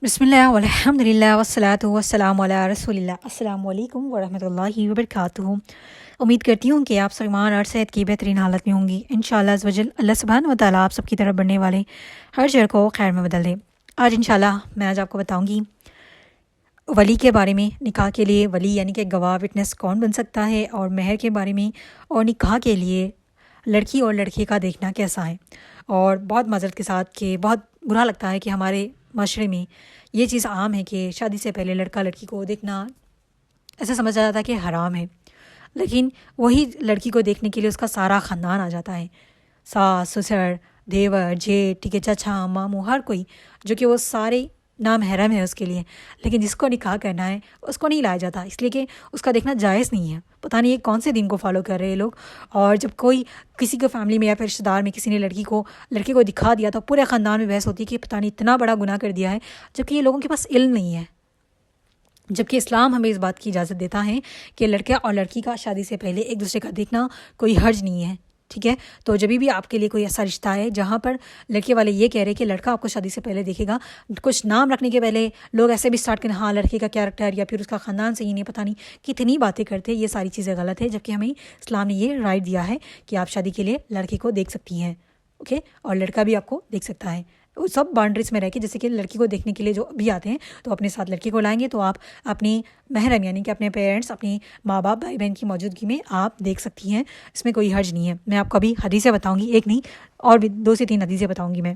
بسم اللہ والحمد للہ والصلاۃ والسلام علی رسول اللہ۔ السلام علیکم ورحمۃ اللہ وبرکاتہ۔ امید کرتی ہوں کہ آپ سب ایمان اور صحت کی بہترین حالت میں ہوں گی۔ انشاءاللہ عز وجل اللہ سبحانہ و تعالیٰ آپ سب کی طرف بڑھنے والے ہر شر کو خیر میں بدل دے۔ آج آپ کو بتاؤں گی ولی کے بارے میں، نکاح کے لیے ولی یعنی کہ گواہ وٹنس کون بن سکتا ہے، اور مہر کے بارے میں، اور نکاح کے لیے لڑکی اور لڑکے کا دیکھنا کیسا ہے۔ اور بہت معذرت کے ساتھ کہ بہت برا لگتا ہے کہ ہمارے معاشرے میں یہ چیز عام ہے کہ شادی سے پہلے لڑکا لڑکی کو دیکھنا ایسا سمجھا جاتا ہے کہ حرام ہے، لیکن وہی لڑکی کو دیکھنے کے لیے اس کا سارا خاندان آ جاتا ہے، ساس سسر دیور جیٹھ، ٹھیک ہے، چچا ماموں، ہر کوئی، جو کہ وہ سارے نامحرم ہے اس کے لیے، لیکن جس کو نکاح کرنا ہے اس کو نہیں لایا جاتا، اس لیے کہ اس کا دیکھنا جائز نہیں ہے۔ پتہ نہیں یہ کون سے دین کو فالو کر رہے ہیں لوگ۔ اور جب کوئی کسی کے فیملی میں یا پھر رشتہ دار میں کسی نے لڑکے کو دکھا دیا تو پورے خاندان میں بحث ہوتی ہے کہ پتہ نہیں اتنا بڑا گناہ کر دیا ہے، جبکہ یہ لوگوں کے پاس علم نہیں ہے۔ جبکہ اسلام ہمیں اس بات کی اجازت دیتا ہے کہ لڑکا اور لڑکی کا شادی سے پہلے ایک دوسرے کا دیکھنا کوئی حرج نہیں ہے، ٹھیک ہے۔ تو جب بھی آپ کے لیے کوئی ایسا رشتہ ہے جہاں پر لڑکے والے یہ کہہ رہے کہ لڑکا آپ کو شادی سے پہلے دیکھے گا، کچھ نام رکھنے کے پہلے لوگ ایسے بھی سٹارٹ کریں، ہاں لڑکے کا کیریکٹر یا پھر اس کا خاندان صحیح نہیں، پتہ نہیں کتنی باتیں کرتے، یہ ساری چیزیں غلط ہے۔ جبکہ ہمیں اسلام نے یہ رائٹ دیا ہے کہ آپ شادی کے لیے لڑکے کو دیکھ سکتی ہیں، اوکے، اور لڑکا بھی آپ کو دیکھ سکتا ہے، وہ سب باؤنڈریز میں رہ کے۔ جیسے کہ لڑکی کو دیکھنے کے لیے جو بھی آتے ہیں تو اپنے ساتھ لڑکے کو لائیں گے تو آپ اپنی محرم یعنی کہ اپنے پیرنٹس، اپنی ماں باپ، بھائی بہن کی موجودگی میں آپ دیکھ سکتی ہیں، اس میں کوئی حرج نہیں ہے۔ میں آپ کو ابھی حدیثیں بتاؤں گی، ایک نہیں اور بھی 2 سے 3 حدیثیں بتاؤں گی میں۔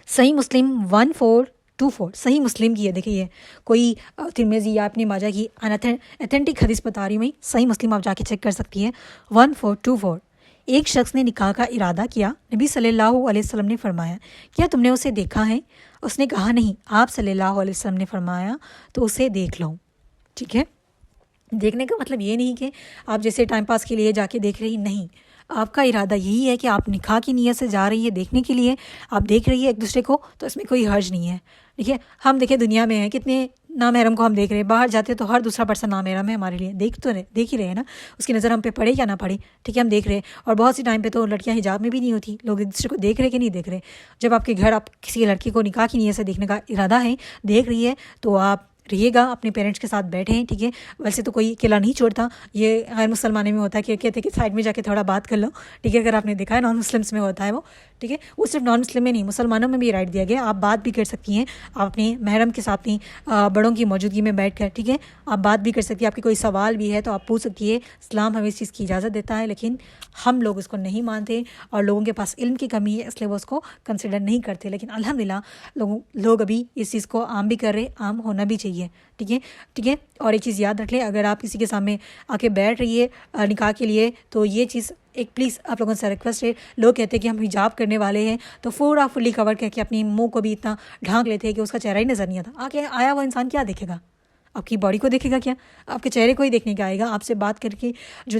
صحیح مسلم 1424، صحیح مسلم کی ہے، دیکھیے یہ کوئی ترمذی یا اپنی ماجہ کی اتھینٹک حدیث بتا رہی ہوں میں، صحیح مسلم آپ جا کے چیک کر سکتی ہیں۔ 1424، ایک شخص نے نکاح کا ارادہ کیا، نبی صلی اللہ علیہ وسلم نے فرمایا کیا تم نے اسے دیکھا ہے؟ اس نے کہا نہیں۔ آپ صلی اللہ علیہ وسلم نے فرمایا تو اسے دیکھ لو، ٹھیک ہے۔ دیکھنے کا مطلب یہ نہیں کہ آپ جیسے ٹائم پاس کے لیے جا کے دیکھ رہی، نہیں، آپ کا ارادہ یہی ہے کہ آپ نکاح کی نیت سے جا رہی ہے دیکھنے کے لیے، آپ دیکھ رہی ہے ایک دوسرے کو، تو اس میں کوئی حرج نہیں ہے۔ دیکھیے ہم دیکھیں دنیا میں ہیں کتنے نامحرم کو ہم دیکھ رہے ہیں، باہر جاتے تو ہر دوسرا پرسن نامحرم ہے ہمارے لیے، دیکھ ہی رہے ہیں نا، اس کی نظر ہم پہ پڑے یا نہ پڑے، ٹھیک ہے، ہم دیکھ رہے ہیں۔ اور بہت سی ٹائم پہ تو لڑکیاں حجاب میں بھی نہیں ہوتی، لوگ ایک دوسرے کو دیکھ رہے کہ نہیں دیکھ رہے۔ جب آپ کے گھر آپ کسی لڑکی کو نکاح کی نیت سے دیکھنے کا ارادہ ہے، دیکھ رہی ہے، تو آپ رہیے گا، اپنے پیرنٹس کے ساتھ بیٹھیں، ٹھیک ہے۔ ویسے تو کوئی اکیلا نہیں چھوڑتا، یہ غیر مسلمانوں میں ہوتا ہے کہ کہتے ہیں کہ سائڈ میں جا کے تھوڑا بات کر لو، ٹھیک ہے، اگر آپ نے دیکھا ہے نان مسلمس میں ہوتا ہے وہ، ٹھیک ہے۔ وہ صرف نان مسلم میں نہیں، مسلمانوں میں بھی رائٹ دیا گیا، آپ بات بھی کر سکتی ہیں، آپ اپنے محرم کے ساتھ اپنی بڑوں کی موجودگی میں بیٹھ کر، ٹھیک ہے، آپ بات بھی کر سکتی ہیں، آپ کی کوئی سوال بھی ہے تو آپ پوچھ سکتی ہے۔ اسلام ہمیں اس چیز کی اجازت دیتا ہے، لیکن ہم لوگ اس کو نہیں مانتے اور لوگوں کے پاس علم کی کمی ہے، اس لیے وہ اس کو کنسیڈر نہیں کرتے۔ لیکن الحمدللہ لوگ ابھی اس چیز کو عام بھی کر رہے، عام ہونا بھی چاہیے، ٹھیک ہے، ٹھیک ہے۔ اور ایک چیز یاد رکھ لیں، اگر آپ کسی کے سامنے آ کے بیٹھ رہی ہے نکاح کے لیے، تو یہ چیز ایک پلیز آپ لوگوں سے ریکویسٹ ہے، لوگ کہتے ہیں کہ ہم حجاب کرنے والے ہیں تو پورا فلی کور کر کے اپنی منہ کو بھی اتنا ڈھانک لیتے ہیں کہ اس کا چہرہ ہی نظر نہیں آتا۔ آیا وہ انسان کیا دیکھے گا؟ آپ کی باڈی کو دیکھے گا کیا؟ آپ کے چہرے کو ہی دیکھنے کا آئے گا، آپ سے بات کر کے جو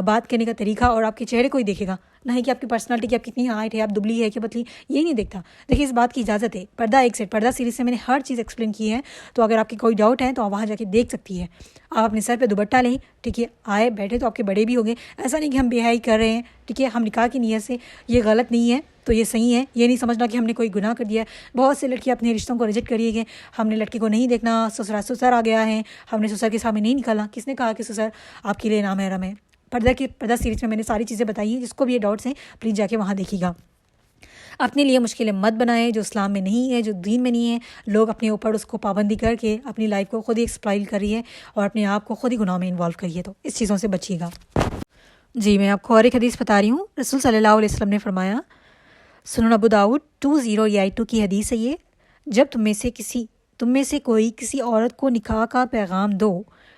بات کرنے کا طریقہ اور آپ کے چہرے کو ہی دیکھے گا، نہ ہی کہ آپ کی پرسنالٹی، کہ آپ کتنی ہائٹ ہے، آپ دبلی ہے کہ پتلی، یہ نہیں دیکھتا۔ دیکھیے اس بات کی اجازت ہے، پردہ ایک سیٹ، پردہ سیریز سے میں نے ہر چیز ایکسپلین کی ہے، تو اگر آپ کی کوئی ڈاؤٹ ہے تو آپ وہاں جا کے دیکھ سکتی ہے۔ آپ اپنے سر پہ دوپٹہ لیں، ٹھیک ہے، آئے بیٹھے تو آپ کے بڑے بھی ہوں گے، ایسا نہیں کہ ہم بے حیائی کر رہے ہیں، ٹھیک ہے، ہم نکاح کی نیت سے، یہ غلط نہیں ہے تو یہ صحیح ہے، یہ نہیں سمجھنا کہ ہم نے کوئی گناہ کر دیا ہے۔ بہت سے لڑکیاں اپنے رشتوں کو ریجیکٹ کریے کہ ہم نے لڑکی کو نہیں دیکھنا، سسر آ گیا ہے، ہم نے سسر کے سامنے نہیں نکالا۔ کس نے کہا کہ سسر آپ کے لیے نامحرم ہے؟ پردہ سیریز میں میں نے ساری چیزیں بتائی ہیں، جس کو بھی یہ ڈاؤٹس ہیں پلیز جا کے وہاں دیکھیے گا۔ اپنے لیے مشکلیں مت بنائیں جو اسلام میں نہیں ہے، جو دین میں نہیں ہے۔ لوگ اپنے اوپر اس کو پابندی کر کے اپنی لائف کو خود ہی ایکسپلائل کر رہی ہے اور اپنے آپ کو خود ہی گناہ میں انوالو کریے، تو اس چیزوں سے بچیے گا۔ جی میں آپ کو اور ایک حدیث بتا رہی ہوں، رسول صلی اللہ علیہ وسلم نے فرمایا، سنن ابو داؤد 2082 کی حدیث ہے یہ، جب تم میں سے کوئی کسی عورت کو نکاح کا پیغام دو،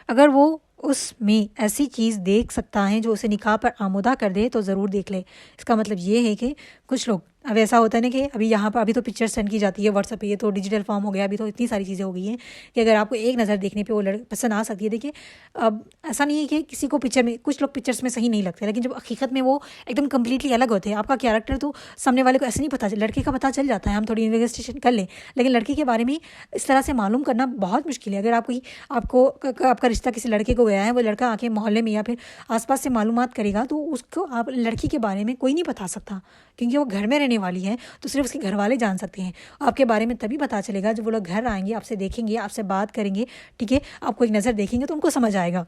اگر وہ اس میں ایسی چیز دیکھ سکتا ہے جو اسے نکاح پر آمادہ کر دے تو ضرور دیکھ لے۔ اس کا مطلب یہ ہے کہ کچھ لوگ، اب ایسا ہوتا ہے نا کہ ابھی تو پکچر سینڈ کی جاتی ہے واٹس ایپ پہ، یہ تو ڈیجیٹل فارم ہو گیا، ابھی تو اتنی ساری چیزیں ہو گئی ہیں کہ اگر آپ کو ایک نظر دیکھنے پہ وہ پسند آ سکتی ہے۔ دیکھیے اب ایسا نہیں ہے کہ کسی کو پکچر میں، کچھ لوگ پکچرس میں صحیح نہیں لگتے، لیکن جب حقیقت میں وہ ایک دم کمپلیٹلی الگ ہوتے ہیں، آپ کا کیریکٹر تو سامنے والے کو ایسے نہیں پتہ، لڑکے کا پتہ چل جاتا ہے، ہم تھوڑی انویسٹیگیشن کر لیں، لیکن لڑکی کے بارے میں اس طرح سے معلوم کرنا بہت مشکل ہے۔ اگر آپ کا رشتہ کسی لڑکے کو گیا ہے، وہ لڑکا آ کے محلے میں یا پھر آس پاس سے معلومات کرے گا تو اس کو آپ لڑکی کے بارے میں کوئی نہیں بتا سکتا، کیونکہ وہ گھر میں رہنے ہونے والی ہے تو صرف اس کے گھر والے جان سکتے ہیں. آپ کے بارے میں تبھی پتہ چلے گا جب وہ لوگ گھر آئیں گے, آپ سے دیکھیں گے, آپ سے بات کریں گے, ٹھیک ہے, آپ کو ایک نظر دیکھیں گے تو ان کو سمجھ آئے گا.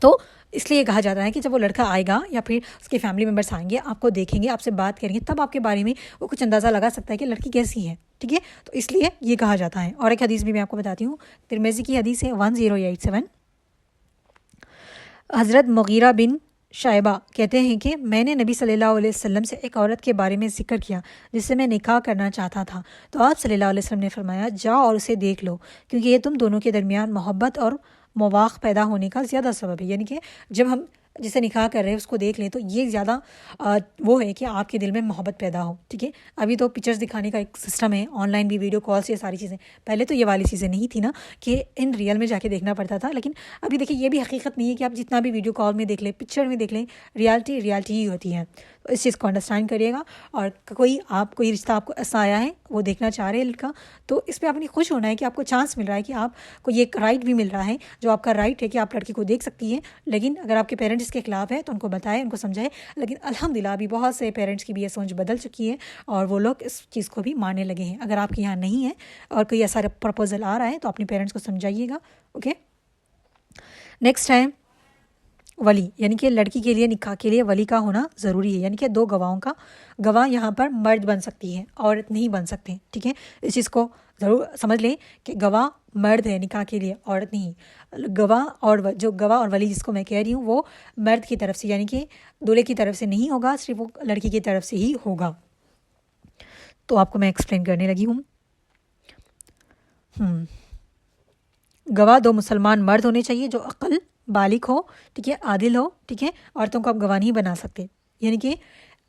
تو اس لیے کہا جاتا ہے کہ جب وہ لڑکا آئے گا یا پھر اس کے فیملی ممبرس آئیں گے, آپ کو دیکھیں گے, آپ سے بات کریں گے, تب آپ کے بارے میں وہ کچھ اندازہ لگا سکتا ہے کہ لڑکی کیسی ہے, ٹھیک ہے. تو اس لیے یہ کہا جاتا ہے. اور ایک حدیث بھی میں آپ کو بتاتی ہوں, ترمذی کی حدیث ہے 1087. حضرت مغیرہ بن شعبہ کہتے ہیں کہ میں نے نبی صلی اللہ علیہ وسلم سے ایک عورت کے بارے میں ذکر کیا جس سے میں نکاح کرنا چاہتا تھا, تو آپ صلی اللہ علیہ وسلم نے فرمایا جاؤ اور اسے دیکھ لو, کیونکہ یہ تم دونوں کے درمیان محبت اور مواق پیدا ہونے کا زیادہ سبب ہے. یعنی کہ جب ہم جسے نکاح کر رہے ہیں اس کو دیکھ لیں تو یہ زیادہ وہ ہے کہ آپ کے دل میں محبت پیدا ہو, ٹھیک ہے. ابھی تو پکچرز دکھانے کا ایک سسٹم ہے, آن لائن بھی ویڈیو کالس, یہ ساری چیزیں. پہلے تو یہ والی چیزیں نہیں تھی نا کہ ان ریئل میں جا کے دیکھنا پڑتا تھا, لیکن ابھی دیکھیں یہ بھی حقیقت نہیں ہے کہ آپ جتنا بھی ویڈیو کال میں دیکھ لیں, پکچر میں دیکھ لیں, ریالٹی ہی ہوتی ہے. تو اس چیز کو انڈرسٹینڈ کریے گا. اور کوئی رشتہ آپ کو ایسا آیا ہے, وہ دیکھنا چاہ رہے ہیں لڑکا, تو اس پہ آپ نے خوش ہونا ہے کہ آپ کو چانس مل رہا ہے, کہ آپ کو یہ رائٹ بھی مل رہا ہے جو آپ کا رائٹ ہے کہ آپ لڑکی کو دیکھ سکتی ہیں. لیکن اگر آپ کے پیرنٹس اس کے خلاف ہے تو ان کو بتائیں, ان کو سمجھائیں. لیکن الحمدللہ ابھی بہت سے پیرنٹس کی بھی یہ سوچ بدل چکی ہے اور وہ لوگ اس چیز کو بھی ماننے لگے ہیں. اگر آپ کے یہاں نہیں ہے اور کوئی ایسا پرپوزل آ رہا ہے تو اپنے پیرنٹس کو سمجھائیے گا. اوکے. نیکسٹ ہے ولی, یعنی کہ لڑکی کے لیے نکاح کے لیے ولی کا ہونا ضروری ہے. یعنی کہ 2 گواہوں کا, گواہ یہاں پر مرد بن سکتی ہے, عورت نہیں بن سکتے, ٹھیک ہے. اس چیز کو ضرور سمجھ لیں کہ گواہ مرد ہے نکاح کے لیے, عورت نہیں. جو گواہ اور ولی جس کو میں کہہ رہی ہوں وہ مرد کی طرف سے, یعنی کہ دولہے کی طرف سے نہیں ہوگا, صرف وہ لڑکی کی طرف سے ہی ہوگا. تو آپ کو میں ایکسپلین کرنے لگی ہوں. گواہ 2 مسلمان مرد ہونے چاہیے جو عقل بالغ ہو, ٹھیک ہے, عادل ہو, ٹھیک ہے. عورتوں کو آپ گواہ نہیں بنا سکتے. یعنی کہ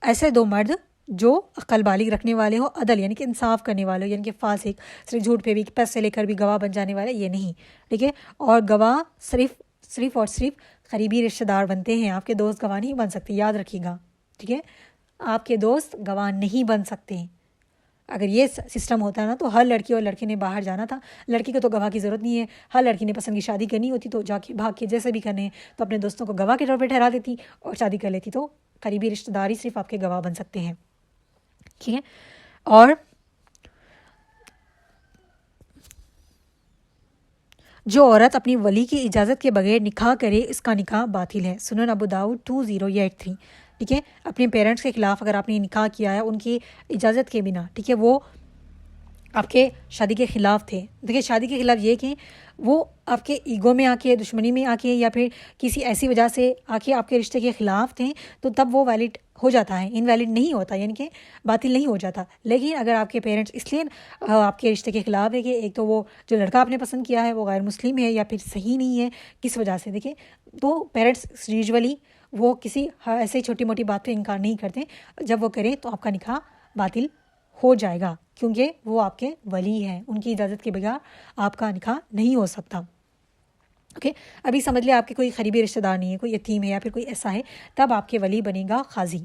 ایسے 2 مرد جو عقل بالغ رکھنے والے ہو, عدل یعنی کہ انصاف کرنے والے ہو, یعنی کہ فاسق, صرف جھوٹ پہ بھی پیسے لے کر بھی گواہ بن جانے والے, یہ نہیں, ٹھیک ہے. اور گواہ صرف قریبی رشتہ دار بنتے ہیں, آپ کے دوست گواہ نہیں بن سکتے, یاد رکھیے گا, ٹھیک ہے. آپ کے دوست گواہ نہیں بن سکتے. اگر یہ سسٹم ہوتا ہے نا تو ہر لڑکی اور لڑکے نے باہر جانا تھا. لڑکی کو تو گواہ کی ضرورت نہیں ہے, ہر لڑکی نے پسند کی شادی کرنی ہوتی تو جا کے بھاگ کے جیسے بھی کرنے تو اپنے دوستوں کو گواہ کے طور پہ ٹھہرا دیتی اور شادی کر لیتی. تو قریبی رشتہ دار ہی صرف آپ کے گواہ بن سکتے ہیں, ٹھیک ہے. اور جو عورت اپنی ولی کی اجازت کے بغیر نکاح کرے اس کا نکاح باطل ہے. سنن ابو داؤد 2083, ٹھیک ہے. اپنے پیرنٹس کے خلاف اگر آپ نے نکاح کیا ہے ان کی اجازت کے بنا, ٹھیک ہے, وہ آپ کے شادی کے خلاف تھے. دیکھیے شادی کے خلاف یہ کہ وہ آپ کے ایگو میں آ کے, دشمنی میں آ کے, یا پھر کسی ایسی وجہ سے آ کے آپ کے رشتے کے خلاف تھے, تو تب وہ ویلڈ ہو جاتا ہے, انویلڈ نہیں ہوتا, یعنی کہ باطل نہیں ہو جاتا. لیکن اگر آپ کے پیرنٹس اس لیے آپ کے رشتے کے خلاف ہے کہ ایک تو وہ جو لڑکا آپ نے پسند کیا ہے وہ غیر مسلم ہے یا پھر صحیح نہیں ہے کس وجہ سے, دیکھیں تو پیرنٹس یوزولی وہ کسی ایسے چھوٹی موٹی بات پہ انکار نہیں کرتے. جب وہ کریں تو آپ کا نکاح باطل ہو جائے گا, کیونکہ وہ آپ کے ولی ہیں, ان کی اجازت کے بغیر آپ کا نکاح نہیں ہو سکتا. اوکے. ابھی سمجھ لیں آپ کے کوئی قریبی رشتہ دار نہیں ہے, کوئی یتیم ہے یا پھر کوئی ایسا ہے, تب آپ کے ولی بنے گا قاضی.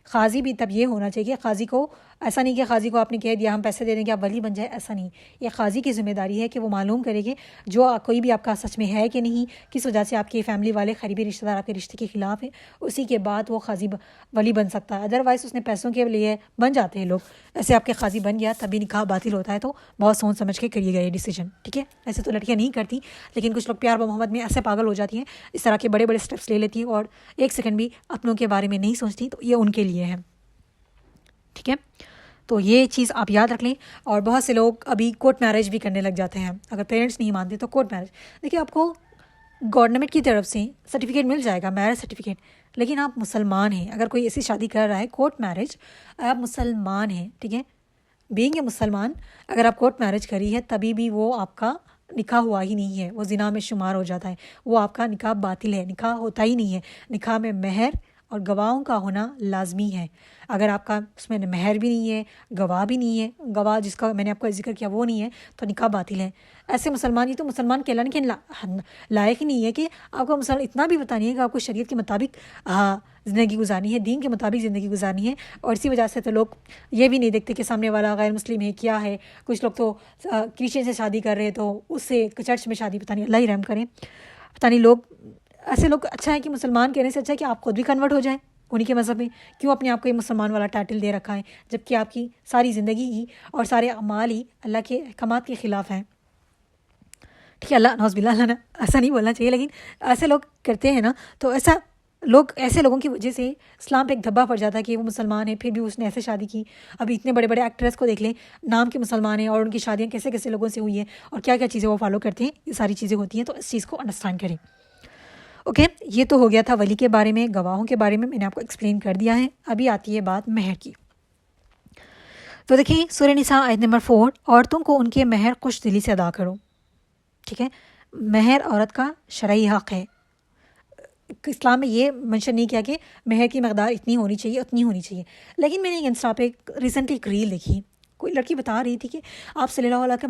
قاضی بھی تب یہ ہونا چاہیے کہ قاضی کو ایسا نہیں کہ قاضی کو آپ نے کہہ دیا ہم پیسے دے دیں گے آپ ولی بن جائے, ایسا نہیں. یہ قاضی کی ذمہ داری ہے کہ وہ معلوم کرے کہ جو کوئی بھی آپ کا سچ میں ہے کہ نہیں, کس وجہ سے آپ کی فیملی والے قریبی رشتہ دار آپ کے رشتے کے خلاف ہیں, اسی کے بعد وہ قاضی ولی بن سکتا ہے. ادروائز اس نے پیسوں کے لیے بن جاتے ہیں لوگ, ایسے آپ کے قاضی بن گیا تبھی نکاح باطل ہوتا ہے. تو بہت سوچ سمجھ کے کریے گا یہ ڈیسیجن, ٹھیک ہے. ایسے تو لڑکیاں نہیں کرتی, لیکن کچھ لوگ پیار و محبت میں ایسے پاگل ہو جاتی ہیں, اس طرح کے بڑے بڑے اسٹیپس لے لیتی ہیں اور 1 سیکنڈ بھی اپنوں کے بارے میں نہیں سوچتی. تو یہ ان کے لیے ہے, ٹھیک ہے. تو یہ چیز آپ یاد رکھ لیں. اور بہت سے لوگ ابھی کورٹ میرج بھی کرنے لگ جاتے ہیں, اگر پیرنٹس نہیں مانتے تو کورٹ میرج. دیکھیے آپ کو گورنمنٹ کی طرف سے سرٹیفکیٹ مل جائے گا, میرج سرٹیفکیٹ, لیکن آپ مسلمان ہیں. اگر کوئی ایسی شادی کر رہا ہے کورٹ میرج, آپ مسلمان ہیں, ٹھیک ہے, بینگ اے مسلمان, اگر آپ کورٹ میرج کری ہے تبھی بھی وہ آپ کا نکاح ہوا ہی نہیں ہے, وہ زنا میں شمار ہو جاتا ہے, وہ آپ کا نکاح باطل ہے, نکاح ہوتا ہی نہیں ہے. نکاح میں مہر اور گواہوں کا ہونا لازمی ہے. اگر آپ کا اس میں مہر بھی نہیں ہے, گواہ بھی نہیں ہے, گواہ جس کا میں نے آپ کو ذکر کیا وہ نہیں ہے, تو نکاح باطل ہے. ایسے مسلمان, یہ تو مسلمان کہلانے کے لائق ہی نہیں ہے کہ آپ کو اتنا بھی پتہ نہیں ہے کہ آپ کو شریعت کے مطابق زندگی گزارنی ہے, دین کے مطابق زندگی گزارنی ہے. اور اسی وجہ سے تو لوگ یہ بھی نہیں دیکھتے کہ سامنے والا غیر مسلم ہے کیا ہے. کچھ لوگ تو کرسچن سے شادی کر رہے ہیں تو اس سے چرچ میں شادی, پتہ نہیں, اللہ ہی رحم کریں, پتہ نہیں. لوگ ایسے لوگ, اچھا ہے کہ مسلمان کہنے سے اچھا ہے کہ آپ خود بھی کنورٹ ہو جائیں, انہیں کے مذہب میں، کیوں اپنے آپ کو یہ مسلمان والا ٹائٹل دے رکھا ہے جبکہ آپ کی ساری زندگی ہی اور سارے اعمال ہی اللہ کے احکامات کے خلاف ہیں؟ ٹھیک ہے، اللہ نعوذ باللہ، اللہ ایسا نہیں بولنا چاہیے، لیکن ایسے لوگ کرتے ہیں نا، تو ایسے لوگوں کی وجہ سے اسلام پہ ایک دھبا پڑ جاتا ہے کہ وہ مسلمان ہے پھر بھی اس نے ایسے شادی کی. ابھی اتنے بڑے بڑے ایکٹریس کو دیکھ لیں، نام کے مسلمان ہیں اور ان کی شادیاں کیسے کیسے لوگوں سے ہوئی ہیں اور کیا کیا چیزیں وہ فالو کرتے ہیں، یہ ساری چیزیں ہوتی ہیں. تو اس چیز کو انڈرسٹینڈ کریں. اوکے، یہ تو ہو گیا تھا ولی کے بارے میں، گواہوں کے بارے میں نے آپ کو ایکسپلین کر دیا ہے. ابھی آتی ہے بات مہر کی. تو دیکھیں سورہ نساء آیت نمبر 4، عورتوں کو ان کے مہر خوش دلی سے ادا کرو. ٹھیک ہے، مہر عورت کا شرعی حق ہے. اسلام میں یہ منشن نہیں کیا کہ مہر کی مقدار اتنی ہونی چاہیے اتنی ہونی چاہیے. لیکن میں نے انسٹا پہ ریسنٹلی ایک ریل دیکھی، کوئی لڑکی بتا رہی تھی کہ آپ صلی اللہ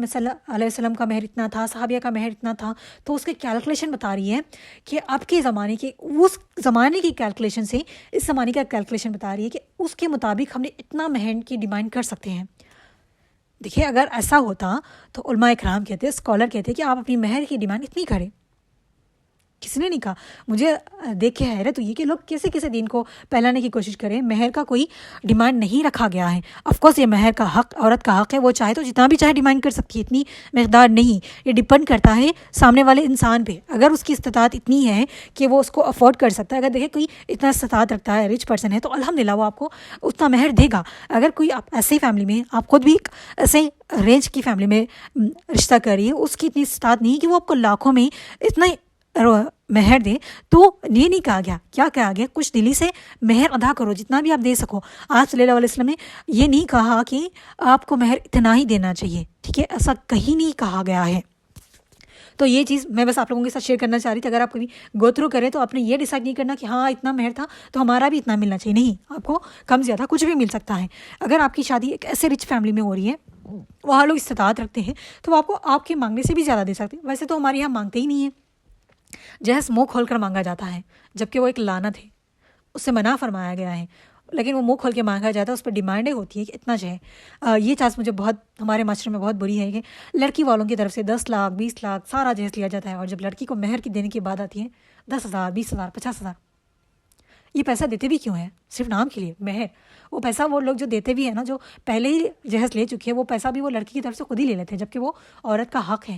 علیہ وسلم کا مہر اتنا تھا، صحابیہ کا مہر اتنا تھا. تو اس کی کیلکولیشن بتا رہی ہے کہ اب کے زمانے کے اس زمانے کی کیلکولیشن سے اس زمانے کا کیلکولیشن بتا رہی ہے کہ اس کے مطابق ہم نے اتنا مہر کی ڈیمانڈ کر سکتے ہیں. دیکھیے اگر ایسا ہوتا تو علماء اکرام کہتے، اسکالر کہتے کہ آپ اپنی مہر کی ڈیمانڈ اتنی کریں. کسی نے نہیں کہا. مجھے دیکھ کے حیرت ہوئی کہ لوگ کیسے کیسے دین کو پھیلانے کی کوشش کریں. مہر کا کوئی ڈیمانڈ نہیں رکھا گیا ہے. آف کورس یہ مہر کا حق عورت کا حق ہے، وہ چاہے تو جتنا بھی چاہے ڈیمانڈ کر سکتی ہے، اتنی مقدار نہیں. یہ ڈپینڈ کرتا ہے سامنے والے انسان پہ. اگر اس کی استطاعت اتنی ہے کہ وہ اس کو افورڈ کر سکتا ہے، اگر دیکھیں کوئی اتنا استطاعت رکھتا ہے، رچ پرسن ہے، تو الحمدللہ وہ آپ کو اتنا مہر دے گا. اگر کوئی آپ ایسے فیملی میں، آپ خود بھی ایسے رینج کی فیملی میں رشتہ کر رہی ہے، اس کی اتنی استطاعت نہیں کہ وہ آپ کو لاکھوں میں اتنا مہر دے، تو یہ نہیں کہا گیا. کیا کہا گیا؟ کچھ دلی سے مہر ادا کرو جتنا بھی آپ دے سکو. آج صلی اللہ علیہ وسلم نے یہ نہیں کہا کہ آپ کو مہر اتنا ہی دینا چاہیے. ٹھیک ہے، ایسا کہیں نہیں کہا گیا ہے. تو یہ چیز میں بس آپ لوگوں کے ساتھ شیئر کرنا چاہ رہی تھی. اگر آپ کبھی گو تھرو کریں تو آپ نے یہ ڈیسائڈ نہیں کرنا کہ ہاں اتنا مہر تھا تو ہمارا بھی اتنا ملنا چاہیے. نہیں، آپ کو کم زیادہ کچھ بھی مل سکتا ہے. اگر آپ کی شادی ایک ایسے رچ فیملی میں ہو رہی ہے، وہاں لوگ استطاعت رکھتے ہیں، تو وہ آپ کو آپ کے مانگنے سے بھی زیادہ دے سکتے ہیں. ویسے تو ہمارے یہاں مانگتے ہی نہیں ہیں. جہیز منہ کھول کر مانگا جاتا ہے، جبکہ وہ ایک لعنت ہے، اس سے منع فرمایا گیا ہے. لیکن وہ منہ کھول کے مانگا جاتا ہے، اس پہ ڈیمانڈیں ہوتی ہے کہ اتنا چاہے. یہ چیز مجھے بہت ہمارے معاشرے میں بہت بری ہے کہ لڑکی والوں کی طرف سے 10 لاکھ 20 لاکھ سارا جہیز لیا جاتا ہے، اور جب لڑکی کو مہر کی دینے کی بات آتی ہے 10,000 20,000 50,000. یہ پیسہ دیتے بھی کیوں ہیں؟ صرف نام کے لیے مہر. وہ پیسہ وہ لوگ جو دیتے بھی ہیں نا، جو پہلے ہی جہیز لے چکے ہیں، وہ پیسہ بھی وہ لڑکی کی طرف سے خود ہی لے لیتے ہیں، جبکہ وہ عورت کا حق ہے.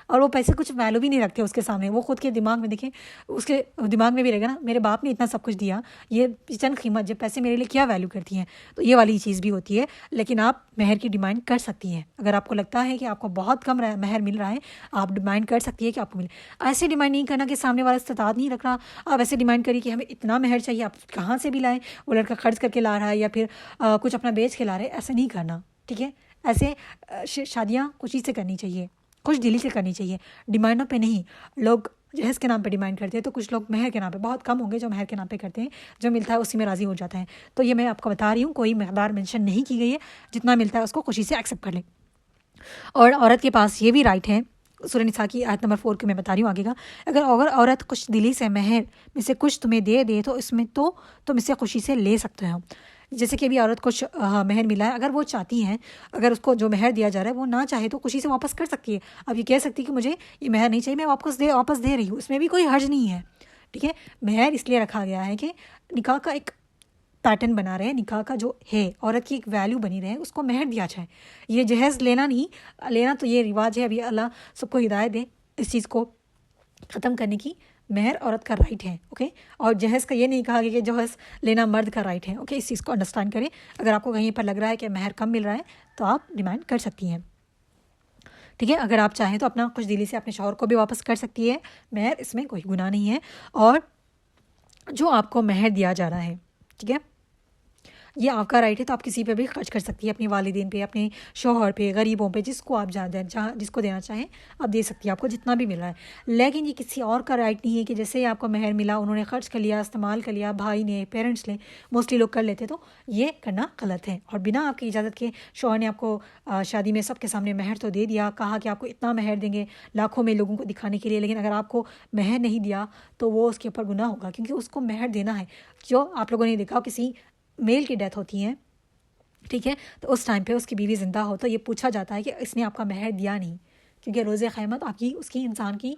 اور وہ پیسے کچھ ویلو بھی نہیں رکھتے اس کے سامنے. وہ خود کے دماغ میں دیکھیں، اس کے دماغ میں بھی رہے گا نا، میرے باپ نے اتنا سب کچھ دیا، یہ چند قیمت جب پیسے میرے لیے کیا ویلو کرتی ہیں. تو یہ والی چیز بھی ہوتی ہے. لیکن آپ مہر کی ڈیمانڈ کر سکتی ہیں. اگر آپ کو لگتا ہے کہ آپ کو بہت کم مہر مل رہا ہے، آپ ڈیمانڈ کر سکتی ہے کہ آپ کو ملے. ایسے ڈیمانڈ نہیں کرنا کہ سامنے والا استطاعت نہیں رکھ رہا، آپ ایسے ڈیمانڈ کریے کہ ہمیں اتنا مہر چاہیے. آپ کہاں سے بھی لائیں، وہ لڑکا خرچ کر کے لا رہا ہے یا پھر کچھ اپنا بیچ کے لا رہے. ایسے نہیں کرنا. ٹھیک ہے، ایسے شادیاں خوشی سے کرنی چاہیے، خوش دلی سے کرنی چاہیے، ڈیمانڈوں پہ نہیں. لوگ جہیز کے نام پہ ڈیمانڈ کرتے ہیں، تو کچھ لوگ مہر کے نام پہ، بہت کم ہوں گے جو مہر کے نام پہ کرتے ہیں. جو ملتا ہے اسی میں راضی ہو جاتا ہے. تو یہ میں آپ کو بتا رہی ہوں، کوئی مقدار مینشن نہیں کی گئی ہے. جتنا ملتا ہے اس کو خوشی سے ایکسیپٹ کر لیں. اور عورت کے پاس یہ بھی رائٹ ہے، سورہ نساء کی آیت نمبر 4 کے میں بتا رہی ہوں آگے کا. اگر عورت خوش دلی سے مہر میں سے کچھ تمہیں دے دے تو اس میں تو تم اسے خوشی سے لے سکتے ہو. جیسے کہ ابھی عورت کو مہر ملا ہے، اگر وہ چاہتی ہیں، اگر اس کو جو مہر دیا جا رہا ہے وہ نہ چاہے تو خوشی سے واپس کر سکتی ہے. اب یہ کہہ سکتی ہے کہ مجھے یہ مہر نہیں چاہیے، میں واپس دے رہی ہوں. اس میں بھی کوئی حرج نہیں ہے. ٹھیک ہے، مہر اس لیے رکھا گیا ہے کہ نکاح کا ایک پیٹرن بنا رہے ہیں، نکاح کا جو ہے عورت کی ایک ویلیو بنی رہے، اس کو مہر دیا جائے. یہ جہیز لینا نہیں، لینا تو یہ رواج ہے. ابھی اللہ سب کو ہدایت دے اس چیز کو ختم کرنے کی. مہر عورت کا رائٹ ہے. اوکے، اور جہیز کا یہ نہیں کہا گیا کہ جہیز لینا مرد کا رائٹ ہے. اوکے، اس چیز کو انڈرسٹینڈ کریں. اگر آپ کو کہیں پر لگ رہا ہے کہ مہر کم مل رہا ہے تو آپ ڈیمانڈ کر سکتی ہیں. ٹھیک ہے، اگر آپ چاہیں تو اپنا خوش دلی سے اپنے شوہر کو بھی واپس کر سکتی ہے مہر. اس میں کوئی گناہ نہیں ہے. اور جو آپ کو مہر دیا جا رہا ہے، ٹھیک ہے، یہ آپ کا رائٹ ہے. تو آپ کسی پہ بھی خرچ کر سکتی ہے، اپنے والدین پہ، اپنے شوہر پہ، غریبوں پہ، جس کو آپ جس کو دینا چاہیں آپ دے سکتی ہیں، آپ کو جتنا بھی مل رہا ہے. لیکن یہ کسی اور کا رائٹ نہیں ہے کہ جیسے آپ کو مہر ملا انہوں نے خرچ کر لیا، استعمال کر لیا، بھائی نے، پیرنٹس نے، موسٹلی لوگ کر لیتے. تو یہ کرنا غلط ہے. اور بنا آپ کی اجازت کے شوہر نے آپ کو شادی میں سب کے سامنے مہر تو دے دیا، کہا کہ آپ کو اتنا مہر دیں گے لاکھوں میں لوگوں کو دکھانے کے لیے، لیکن اگر آپ کو مہر نہیں دیا تو وہ اس کے اوپر گناہ ہوگا، کیونکہ اس کو مہر دینا ہے. جو آپ لوگوں نے دیکھا کسی میل کی ڈیتھ ہوتی ہے، ٹھیک ہے، تو اس ٹائم پہ اس کی بیوی زندہ ہو تو یہ پوچھا جاتا ہے کہ اس نے آپ کا مہر دیا نہیں، کیونکہ روز قیامت آپ کی اس کی انسان کی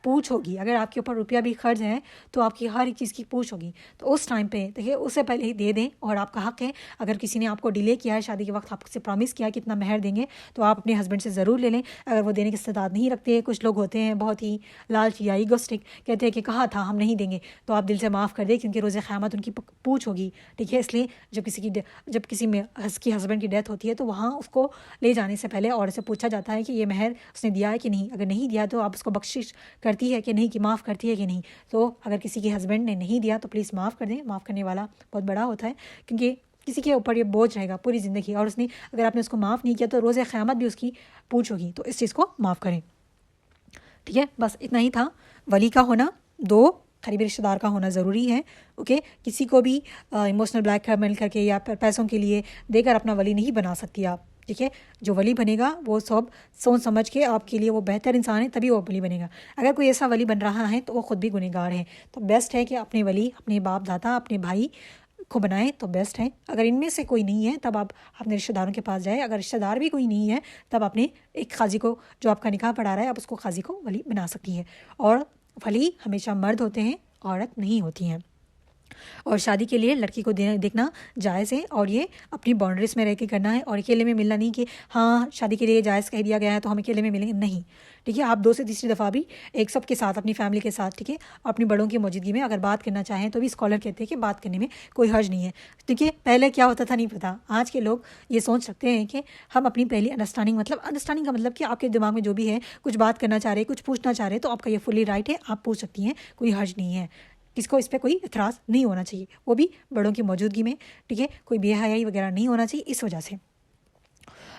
پوچھ ہوگی. اگر آپ کے اوپر روپیہ بھی خرچ ہے تو آپ کی ہر ایک چیز کی پوچھ ہوگی. تو اس ٹائم پہ دیکھیے اس سے پہلے ہی دے دیں, اور آپ کا حق ہے. اگر کسی نے آپ کو ڈیلے کیا ہے شادی کے وقت, آپ سے پرومس کیا ہے کہ اتنا مہر دیں گے, تو آپ اپنے ہسبینڈ سے ضرور لے لیں. اگر وہ دینے کی استطاعت نہیں رکھتے, کچھ لوگ ہوتے ہیں بہت ہی لالچی یا ایگوسٹک, کہتے ہیں کہ کہا تھا ہم نہیں دیں گے, تو آپ دل سے معاف کر دیں, کیونکہ روز قیامت ان کی پوچھ ہوگی. ٹھیک ہے, اس لیے جب کسی میں کی ہسبینڈ کی ڈیتھ ہوتی ہے تو وہاں اس کو لے جانے سے پہلے عورت سے پوچھا جاتا ہے کہ یہ مہر اس نے دیا ہے کہ نہیں. اگر نہیں دیا تو آپ اس کو بخشش کرتی ہے کہ نہیں, کہ معاف کرتی ہے کہ نہیں. تو اگر کسی کے ہسبینڈ نے نہیں دیا تو پلیز معاف کر دیں. معاف کرنے والا بہت بڑا ہوتا ہے, کیونکہ کسی کے اوپر یہ بوجھ رہے گا پوری زندگی, اور اس نے اگر آپ نے اس کو معاف نہیں کیا تو روز قیامت بھی اس کی پوچھ ہوگی. تو اس چیز کو معاف کریں. ٹھیک ہے, بس اتنا ہی تھا. ولی کا ہونا 2 قریبی رشتہ دار کا ہونا ضروری ہے. اوکے, کسی کو بھی ایموشنل بلیک میل کر کے یا پیسوں کے لیے دے کر اپنا ولی نہیں بنا سکتی آپ. ٹھیک ہے, جو ولی بنے گا وہ سب سوچ سمجھ کے آپ کے لیے وہ بہتر انسان ہے, تبھی وہ ولی بنے گا. اگر کوئی ایسا ولی بن رہا ہے تو وہ خود بھی گنہگار ہے. تو بیسٹ ہے کہ اپنے ولی اپنے باپ دادا اپنے بھائی کو بنائیں تو بیسٹ ہے. اگر ان میں سے کوئی نہیں ہے تب آپ اپنے رشتہ داروں کے پاس جائیں. اگر رشتہ دار بھی کوئی نہیں ہے تب اپنے ایک قاضی کو, جو آپ کا نکاح پڑھا رہا ہے, آپ اس کو قاضی کو ولی بنا سکتی ہیں. اور ولی ہمیشہ مرد ہوتے ہیں, عورت نہیں ہوتی ہیں. اور شادی کے لیے لڑکی کو دیکھنا جائز ہے, اور یہ اپنی باؤنڈریز میں رہ کے کرنا ہے. اور اکیلے میں ملنا نہیں کہ ہاں شادی کے لیے جائز کہہ دیا گیا ہے تو ہم اکیلے میں ملیں گے, نہیں. ٹھیک ہے, آپ 2 سے تیسری دفعہ بھی ایک سب کے ساتھ اپنی فیملی کے ساتھ, ٹھیک ہے, اپنی بڑوں کی موجودگی میں اگر بات کرنا چاہیں تو بھی اسکالر کہتے ہیں کہ بات کرنے میں کوئی حرج نہیں ہے. ٹھیک ہے, پہلے کیا ہوتا تھا نہیں پتا. آج کے لوگ یہ سوچ رکھتے ہیں کہ ہم اپنی پہلی انڈرسٹینڈنگ کا مطلب کہ آپ کے دماغ میں جو بھی ہے, کچھ بات کرنا چاہ رہے, کچھ پوچھنا چاہ رہے, تو آپ کا یہ فلی رائٹ ہے, آپ پوچھ سکتی ہیں, کوئی حرج نہیں ہے. کس کو اس پہ کوئی اعتراض نہیں ہونا چاہیے, وہ بھی بڑوں کی موجودگی میں. ٹھیک ہے, کوئی بے حیائی وغیرہ نہیں ہونا چاہیے اس وجہ سے.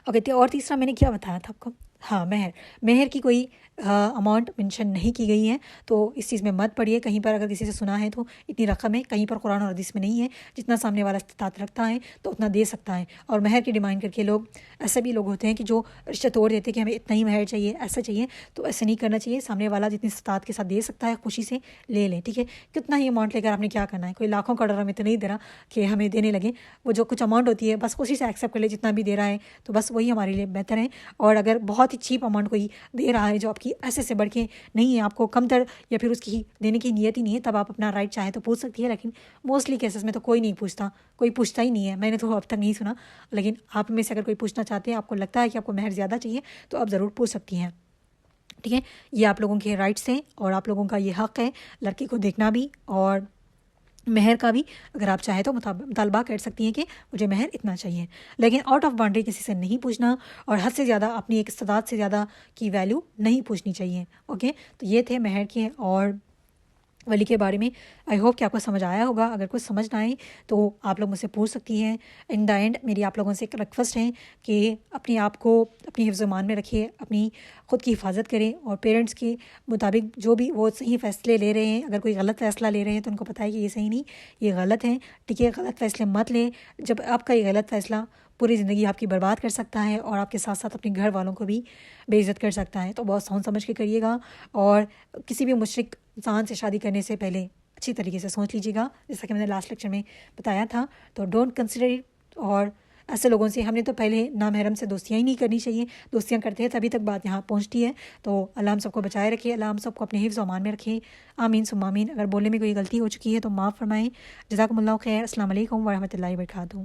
اوکے, اور تیسرا میں نے کیا بتایا تھا آپ کو, ہاں مہر کی کوئی اماؤنٹ مینشن نہیں کی گئی ہے, تو اس چیز میں مت پڑھیے. کہیں پر اگر کسی سے سنا ہے تو اتنی رقم ہے, کہیں پر قرآن اور حدیث میں نہیں ہے. جتنا سامنے والا استطاعت رکھتا ہے تو اتنا دے سکتا ہے. اور مہر کی ڈیمانڈ کر کے لوگ, ایسے بھی لوگ ہوتے ہیں کہ جو رشتہ توڑ دیتے ہیں کہ ہمیں اتنا ہی مہر چاہیے, ایسا چاہیے. تو ایسے نہیں کرنا چاہیے. سامنے والا جتنی استطاعت کے ساتھ دے سکتا ہے خوشی سے لے لیں. ٹھیک ہے, کتنا ہی اماؤنٹ لے کر آپ نے کیا کرنا ہے, کوئی لاکھوں کا ڈر ہمیں تو نہیں دے رہا کہ ہمیں دینے لگے. وہ جو کچھ اماؤنٹ ہوتی ہے بس خوشی سے ایکسیپٹ کر لے, جتنا بھی دے رہا ہے تو بس وہی ہمارے لیے بہتر ہے. اور اگر بہت ہی چیپ اماؤنٹ کوئی دے رہا ہے جو آپ کی ایسے سے بڑھ کے نہیں ہے, آپ کو کم تر یا پھر اس کی دینے کی نیت ہی نہیں ہے, تب آپ اپنا رائٹ چاہیں تو پوچھ سکتی ہے. لیکن موسٹلی کیسز میں تو کوئی نہیں پوچھتا, کوئی پوچھتا ہی نہیں ہے. میں نے تو اب تک نہیں سنا, لیکن آپ میں سے اگر کوئی پوچھنا چاہتے ہیں, آپ کو لگتا ہے کہ آپ کو مہر زیادہ چاہیے, تو آپ ضرور پوچھ سکتی ہیں. ٹھیک ہے, یہ آپ لوگوں کے رائٹس ہیں اور آپ لوگوں کا یہ حق ہے لڑکی کو دیکھنا بھی, اور مہر کا بھی. اگر آپ چاہیں تو مطالبہ کر سکتی ہیں کہ مجھے مہر اتنا چاہیے, لیکن آؤٹ آف باؤنڈری کسی سے نہیں پوچھنا, اور حد سے زیادہ اپنی ایک استطاعت سے زیادہ کی ویلیو نہیں پوچھنی چاہیے. اوکے, تو یہ تھے مہر کے اور ولی کے بارے میں. آئی ہوپ کہ آپ کو سمجھ آیا ہوگا. اگر کچھ سمجھ نہ آئے تو آپ لوگ مجھ سے پوچھ سکتی ہیں. ان دا اینڈ میری آپ لوگوں سے ایک ریکویسٹ ہے کہ اپنے آپ کو اپنی حفظ و ایمان میں رکھیے, اپنی خود کی حفاظت کریں, اور پیرنٹس کے مطابق جو بھی وہ صحیح فیصلے لے رہے ہیں, اگر کوئی غلط فیصلہ لے رہے ہیں تو ان کو پتہ ہے کہ یہ صحیح نہیں, یہ غلط ہے. ٹھیک ہے, غلط فیصلے مت لیں. جب آپ کا یہ غلط فیصلہ پوری زندگی آپ کی برباد کر سکتا ہے اور آپ کے ساتھ ساتھ اپنے گھر والوں کو بھی بے عزت کر سکتا ہے, تو بہت سوچ سمجھ کے کریے گا. اور کسی بھی مشرک انسان سے شادی کرنے سے پہلے اچھی طریقے سے سوچ لیجیے گا, جیسا کہ میں نے لاسٹ لیکچر میں بتایا تھا. تو ڈونٹ کنسیڈر اٹ. اور ایسے لوگوں سے ہم نے تو پہلے نامحرم سے دوستیاں ہی نہیں کرنی چاہیے. دوستیاں کرتے ہیں تبھی تک بات یہاں پہنچتی ہے. تو اللہ ہم سب کو بچائے رکھے, اللہ ہم سب کو اپنے حفظ و امان میں رکھے. آمین ثم آمین. اگر بولنے میں کوئی غلطی ہو چکی ہے تو معاف فرمائیں. جزاکم اللہ خیر. السلام علیکم ورحمۃ اللہ وبرکاتہ.